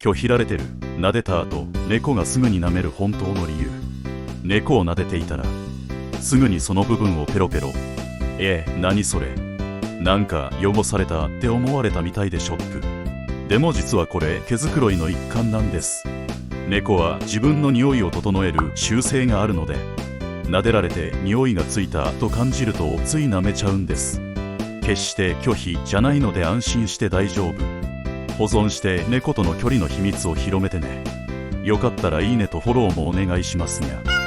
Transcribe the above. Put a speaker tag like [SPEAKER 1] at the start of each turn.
[SPEAKER 1] 拒否られてる。撫でた後、猫がすぐに舐める本当の理由。猫を撫でていたら、すぐにその部分をペロペロ。何それ。なんか汚されたって思われたみたいでショック。でも実はこれ、毛づくろいの一環なんです。猫は自分の匂いを整える習性があるので、撫でられて匂いがついたと感じるとつい舐めちゃうんです。決して拒否じゃないので安心して大丈夫。保存して猫との距離の秘密を広めてね。よかったらいいねとフォローもお願いしますにゃ。